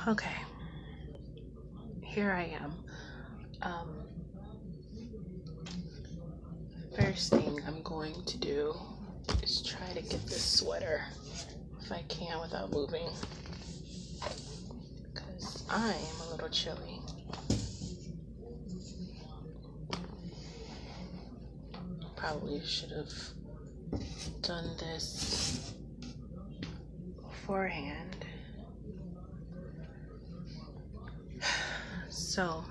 Okay, here I am. Um, First thing I'm going to do is try to get this sweater if I can without moving because I am a little chilly. Probably should have done this beforehand. So,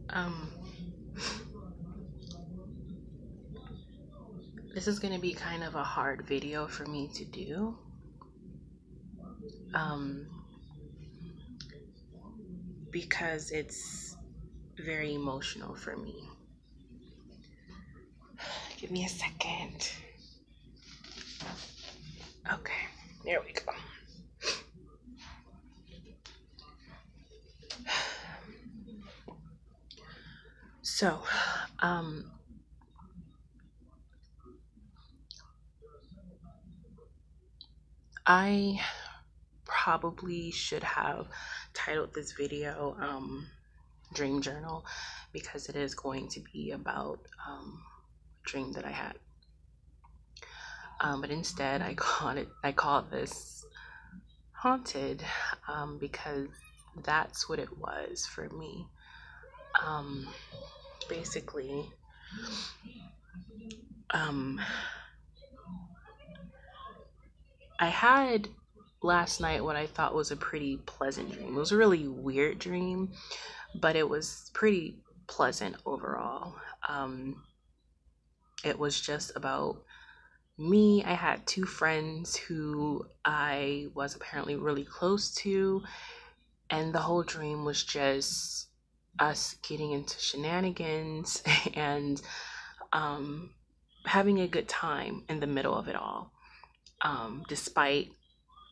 um, this is going to be kind of a hard video for me to do. Um, because it's very emotional for me. Give me a second. Okay, there we go. So, I probably should have titled this video Dream Journal because it is going to be about a dream that I had. But instead, I called this haunted because that's what it was for me. Basically, I had last night what I thought was a pretty pleasant dream. It was a really weird dream, but it was pretty pleasant overall. It was just about me. I had two friends who I was apparently really close to, and the whole dream was just us getting into shenanigans and having a good time in the middle of it all, despite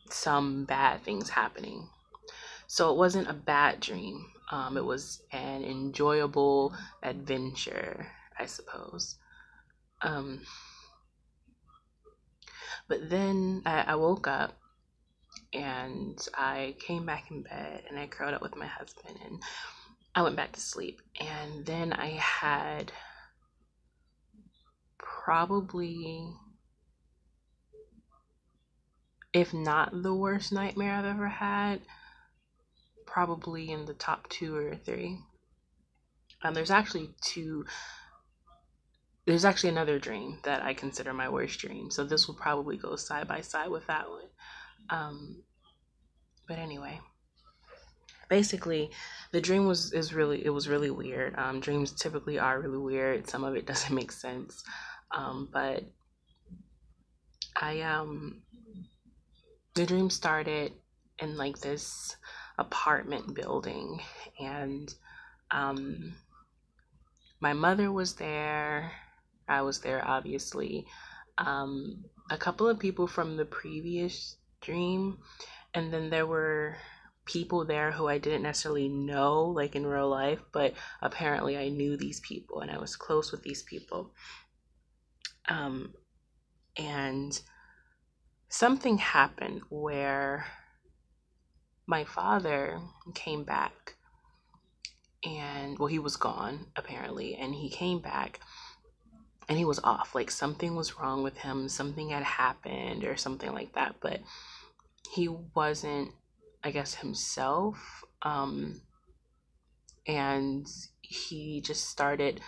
some bad things happening. So it wasn't a bad dream. It was an enjoyable adventure, I suppose. But then I woke up and I came back in bed and I curled up with my husband and I went back to sleep. And then I had probably, if not the worst nightmare I've ever had, probably in the top 2 or 3. There's actually two. There's actually another dream that I consider my worst dream, so this will probably go side by side with that one. But anyway, basically, the dream was really weird. Dreams typically are really weird. Some of it doesn't make sense, but I the dream started in like this apartment building, and my mother was there. I was there, obviously. A couple of people from the previous dream, and then there were people there who I didn't necessarily know, like in real life, but apparently I knew these people and I was close with these people. And something happened where my father came back, and well, he was gone apparently, and he came back and he was off. Like something was wrong with him, something had happened or something like that, but he wasn't, I guess, himself. And he just started,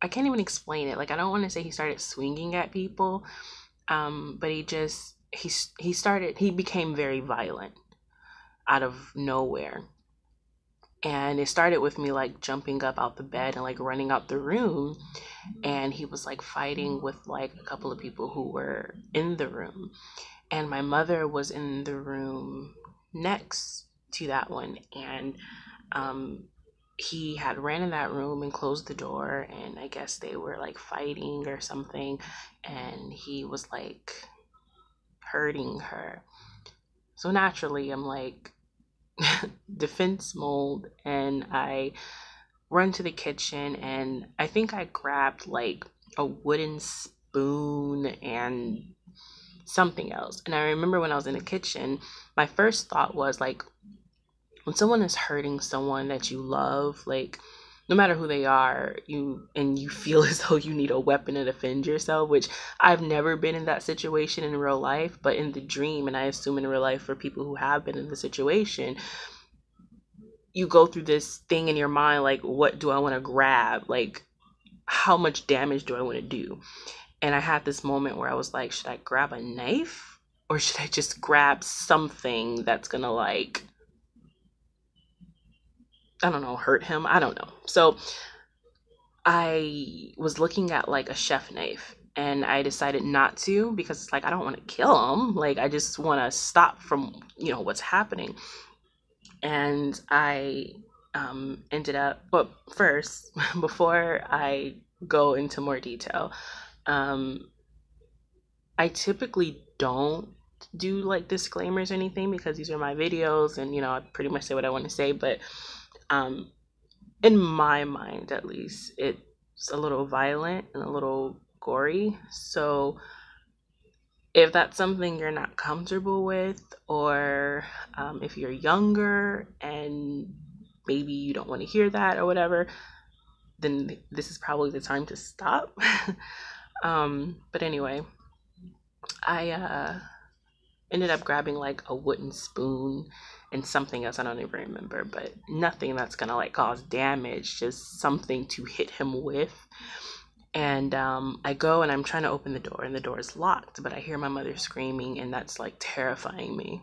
I can't even explain it. Like I don't want to say he started swinging at people, but he became very violent out of nowhere. And it started with me like jumping up out the bed and like running out the room, and he was like fighting with like a couple of people who were in the room, and my mother was in the room next to that one, and he had ran in that room and closed the door, and I guess they were like fighting or something, and he was like hurting her. So naturally I'm like defense mode, and I run to the kitchen, and I think I grabbed like a wooden spoon and something else. And I remember when I was in the kitchen, my first thought was like, when someone is hurting someone that you love, like no matter who they are, you feel as though you need a weapon to defend yourself, which I've never been in that situation in real life, but in the dream, and I assume in real life for people who have been in the situation, you go through this thing in your mind like, what do I want to grab? Like, how much damage do I want to do? And I had this moment where I was like, should I grab a knife or should I just grab something that's gonna, like, I don't know, hurt him? I don't know. So I was looking at like a chef knife and I decided not to, because it's like, I don't want to kill him. Like, I just want to stop from, what's happening. And I ended up, but first, before I go into more detail, I typically don't do like disclaimers or anything because these are my videos and I pretty much say what I want to say, but in my mind at least, it's a little violent and a little gory. So if that's something you're not comfortable with, or if you're younger and maybe you don't want to hear that or whatever, then this is probably the time to stop. But anyway, I ended up grabbing like a wooden spoon and something else I don't even remember, but nothing that's gonna like cause damage, just something to hit him with. And I go and I'm trying to open the door and the door is locked, but I hear my mother screaming and that's like terrifying me.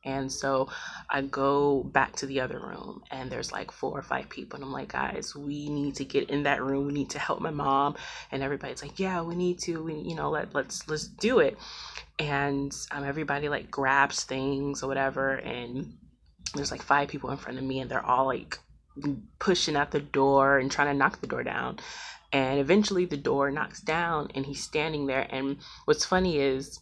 And so I go back to the other room and there's like 4 or 5 people. And I'm like, guys, we need to get in that room. We need to help my mom. And everybody's like, yeah, we need to, let's do it. And everybody like grabs things or whatever. And there's like 5 people in front of me and they're all like pushing at the door and trying to knock the door down. And eventually the door knocks down and he's standing there. And what's funny is,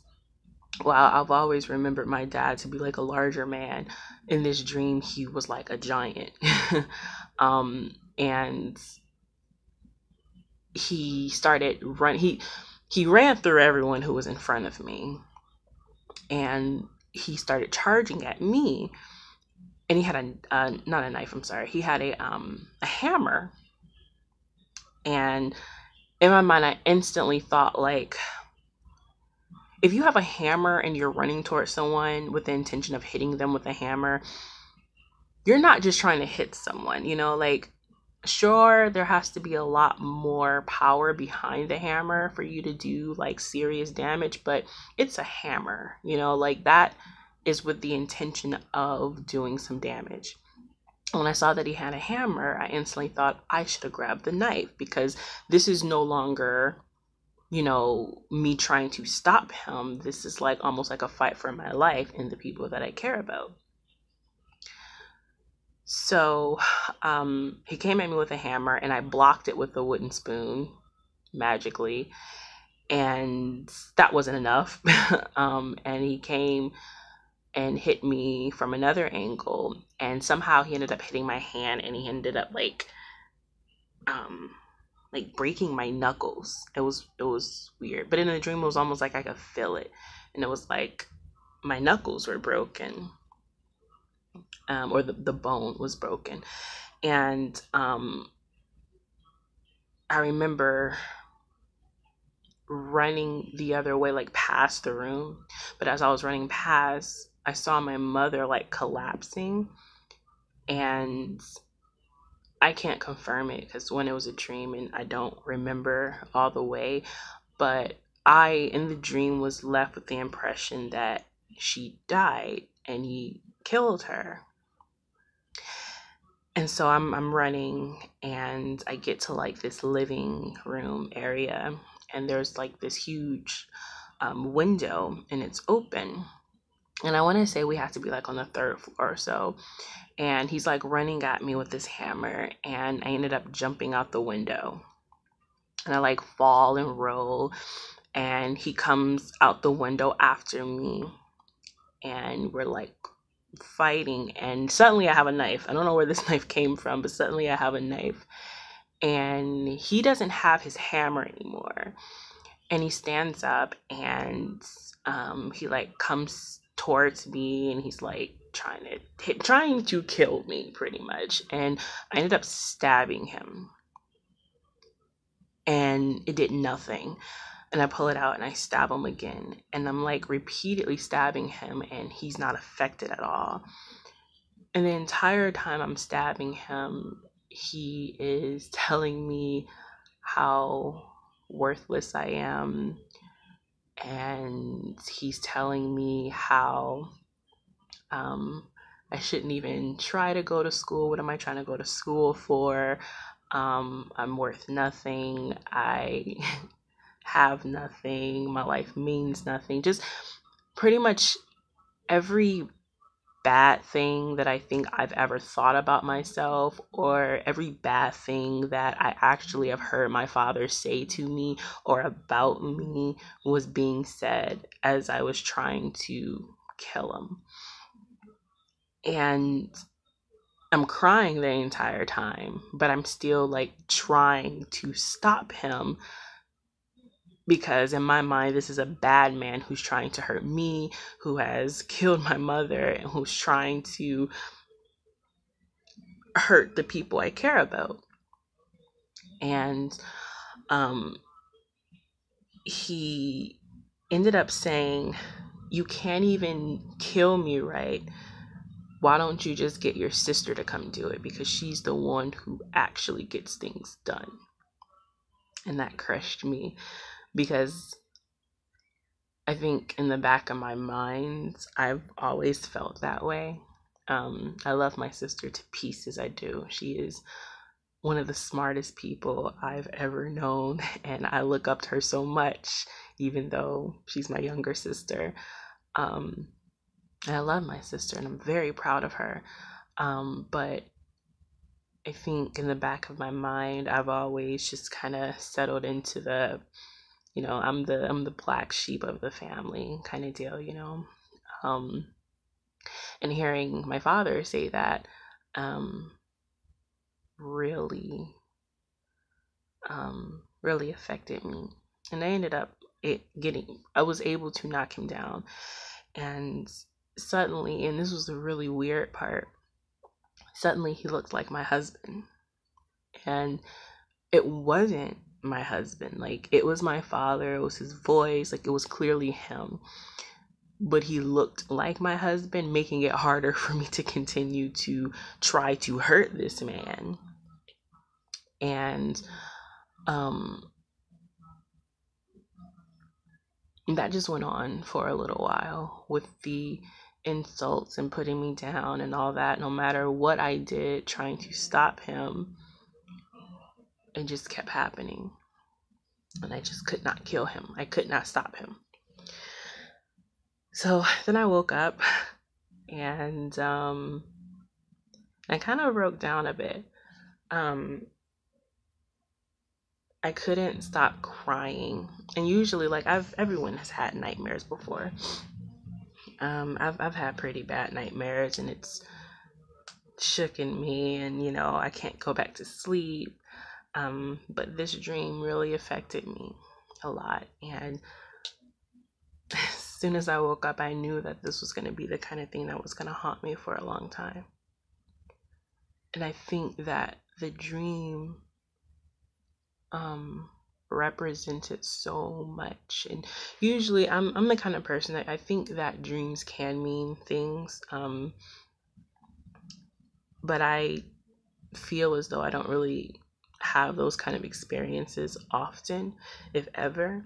well, I've always remembered my dad to be like a larger man. In this dream, he was like a giant. And he started he ran through everyone who was in front of me. And he started charging at me. And he had not a knife, I'm sorry. He had a hammer. And in my mind, I instantly thought, like, if you have a hammer and you're running towards someone with the intention of hitting them with a hammer, you're not just trying to hit someone, like, sure, there has to be a lot more power behind the hammer for you to do like serious damage, but it's a hammer, like that is with the intention of doing some damage. When I saw that he had a hammer, I instantly thought I should have grabbed the knife, because this is no longer, me trying to stop him. This is like almost like a fight for my life and the people that I care about. So he came at me with a hammer and I blocked it with a wooden spoon magically. And that wasn't enough. And he came and hit me from another angle, and somehow he ended up hitting my hand and he ended up like breaking my knuckles. It was weird, but in the dream it was almost like I could feel it, and it was like my knuckles were broken, or the bone was broken. And I remember running the other way, like past the room, but as I was running past, I saw my mother like collapsing. And I can't confirm it because when it was a dream and I don't remember all the way, but I in the dream was left with the impression that she died and he killed her. And so I'm running and I get to like this living room area, and there's like this huge window and it's open. And I want to say we have to be like on the 3rd floor or so. And he's like running at me with this hammer, and I ended up jumping out the window. And I like fall and roll, and he comes out the window after me, and we're like fighting. And suddenly I have a knife. I don't know where this knife came from, but suddenly I have a knife. And he doesn't have his hammer anymore. And he stands up and he like comes towards me and he's like trying to kill me pretty much. And I ended up stabbing him and it did nothing. And I pull it out and I stab him again. And I'm like repeatedly stabbing him and he's not affected at all. And the entire time I'm stabbing him, he is telling me how worthless I am. And he's telling me how I shouldn't even try to go to school. What am I trying to go to school for? I'm worth nothing. I have nothing. My life means nothing. Just pretty much every bad thing that I think I've ever thought about myself, or every bad thing that I actually have heard my father say to me or about me, was being said as I was trying to kill him. And I'm crying the entire time, but I'm still like trying to stop him, because in my mind, this is a bad man who's trying to hurt me, who has killed my mother, and who's trying to hurt the people I care about. And he ended up saying, "You can't even kill me, right? Why don't you just get your sister to come do it? Because she's the one who actually gets things done." And that crushed me, because I think in the back of my mind, I've always felt that way. I love my sister to pieces. I do. She is one of the smartest people I've ever known, and I look up to her so much, even though she's my younger sister. And I love my sister, and I'm very proud of her. But I think in the back of my mind, I've always just kind of settled into the, I'm the black sheep of the family kind of deal. Um, and hearing my father say that, really, really affected me. And I ended up I was able to knock him down. And suddenly, and this was the really weird part, suddenly he looked like my husband. And it wasn't my husband. Like, it was my father, it was his voice, like, it was clearly him. But he looked like my husband, making it harder for me to continue to try to hurt this man. And that just went on for a little while, with the insults and putting me down and all that. No matter what I did trying to stop him, it just kept happening. And I just could not kill him. I could not stop him. So then I woke up and I kind of broke down a bit. I couldn't stop crying. And usually, like, everyone has had nightmares before. I've had pretty bad nightmares, and it's shooken me, and I can't go back to sleep. But this dream really affected me a lot. And as soon as I woke up, I knew that this was going to be the kind of thing that was going to haunt me for a long time. And I think that the dream represented so much. And usually I'm the kind of person that I think that dreams can mean things, but I feel as though I don't really have those kind of experiences often, if ever.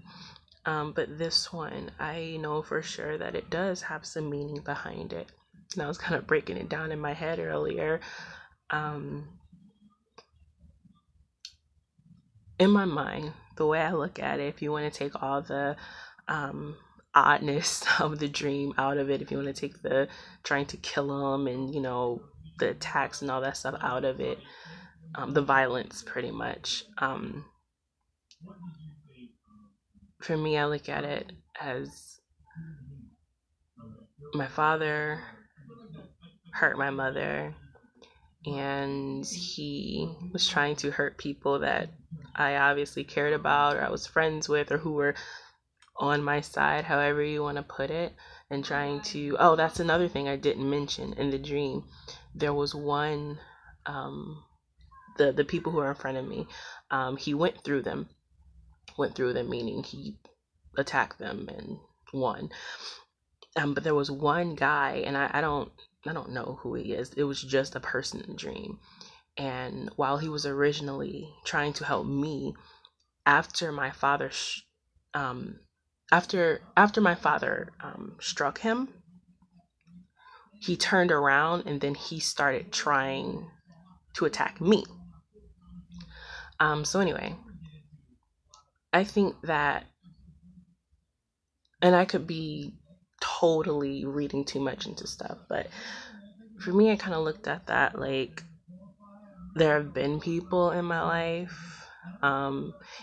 But this one, I know for sure that it does have some meaning behind it. And I was kind of breaking it down in my head earlier. In my mind, the way I look at it, if you want to take all the oddness of the dream out of it, if you want to take the trying to kill him and the attacks and all that stuff out of it, the violence pretty much, for me, I look at it as my father hurt my mother, and he was trying to hurt people that I obviously cared about or I was friends with or who were on my side, however you want to put it, and trying to. Oh, that's another thing I didn't mention in the dream. There was one, the people who are in front of me. He went through them, meaning he attacked them and won. But there was one guy, and I don't know who he is. It was just a person in the dream. And while he was originally trying to help me, after my father, after my father struck him, he turned around and then he started trying to attack me. So anyway, I think that, and I could be totally reading too much into stuff, but for me, I kind of looked at that like there have been people in my life,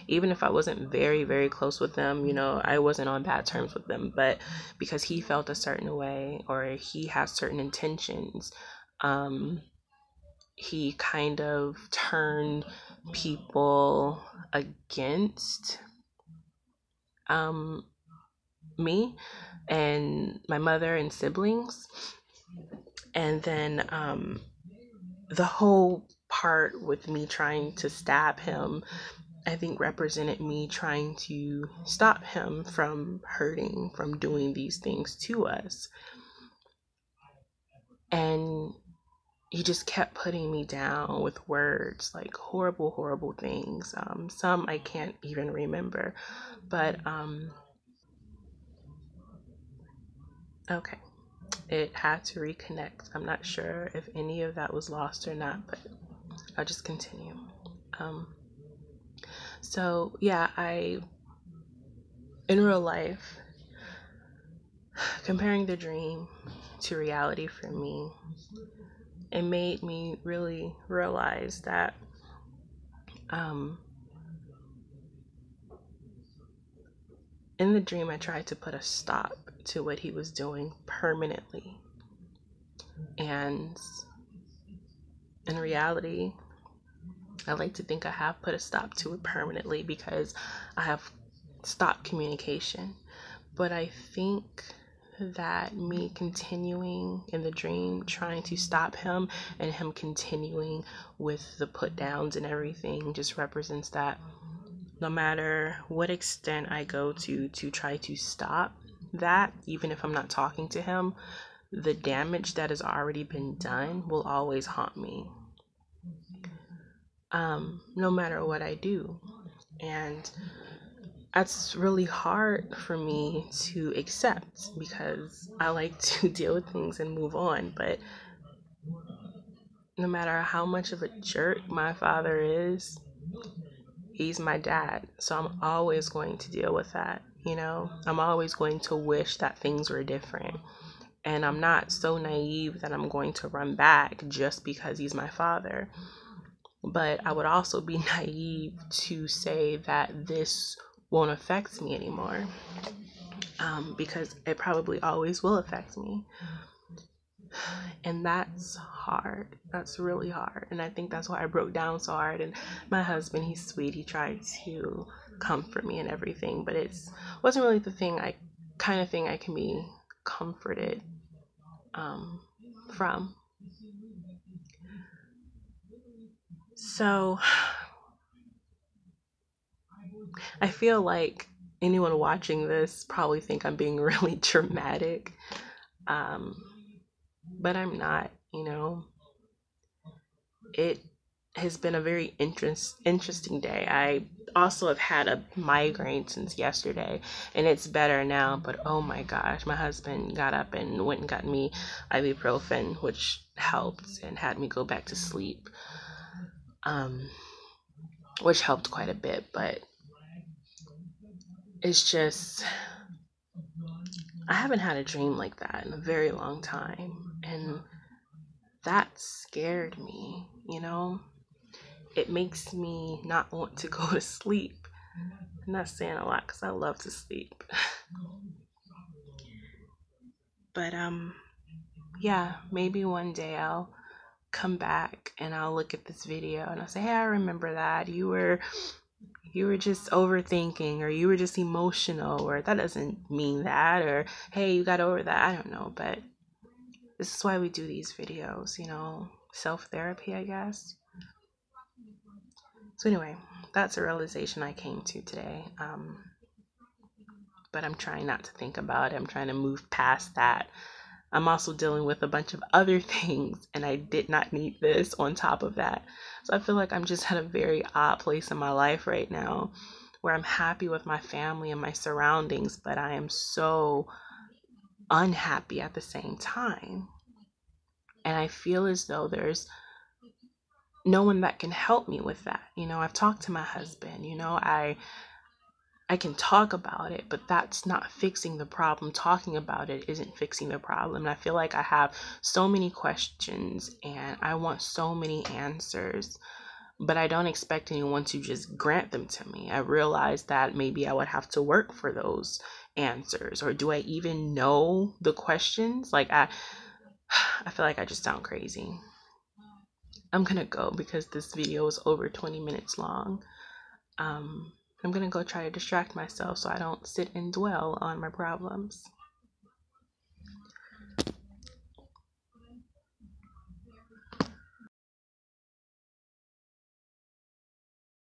even if I wasn't very, very close with them, you know, I wasn't on bad terms with them, but because he felt a certain way or he has certain intentions, he kind of turned people against me and my mother and siblings. And then the whole part with me trying to stab him, I think represented me trying to stop him from hurting, from doing these things to us. And he just kept putting me down with words like horrible, horrible things. Some I can't even remember. But okay, it had to reconnect. I'm not sure if any of that was lost or not, but I'll just continue. So yeah, in real life, comparing the dream to reality for me, it made me really realize that in the dream I tried to put a stop to what he was doing permanently. And in reality, I like to think I have put a stop to it permanently because I have stopped communication. But I think that me continuing in the dream, trying to stop him, and him continuing with the put downs and everything just represents that no matter what extent I go to try to stop that, even if I'm not talking to him, the damage that has already been done will always haunt me. No matter what I do. And that's really hard for me to accept because I like to deal with things and move on. But no matter how much of a jerk my father is, he's my dad. So I'm always going to deal with that. You know, I'm always going to wish that things were different. And I'm not so naive that I'm going to run back just because he's my father. But I would also be naive to say that this won't affect me anymore, because it probably always will affect me. And that's hard. That's really hard. And I think that's why I broke down so hard. And my husband, he's sweet. He tried to comfort me and everything, but it wasn't really the kind of thing I can be comforted from. So I feel like anyone watching this probably think I'm being really dramatic. But I'm not, you know. It has been a very interesting day. I also have had a migraine since yesterday and it's better now, but oh my gosh, my husband got up and went and got me ibuprofen, which helped and had me go back to sleep. Which helped quite a bit, but it's just I haven't had a dream like that in a very long time, and that scared me, you know? It makes me not want to go to sleep. I'm not saying a lot because I love to sleep. But yeah, maybe one day I'll come back and I'll look at this video and I'll say, hey, I remember that. You were just overthinking, or you were just emotional, or that doesn't mean that, or hey, you got over that. I don't know, but this is why we do these videos, self-therapy, I guess. So anyway, that's a realization I came to today. But I'm trying not to think about it. I'm trying to move past that. I'm also dealing with a bunch of other things, and I did not need this on top of that. So I feel like I'm just at a very odd place in my life right now, where I'm happy with my family and my surroundings, but I am so unhappy at the same time. And I feel as though there's no one that can help me with that. I've talked to my husband, I can talk about it, but that's not fixing the problem. Talking about it isn't fixing the problem. And I feel like I have so many questions and I want so many answers, but I don't expect anyone to just grant them to me. I realize that maybe I would have to work for those answers, or do I even know the questions? Like I feel like I just sound crazy. I'm gonna go because this video is over 20 minutes long. I'm gonna go try to distract myself so I don't sit and dwell on my problems.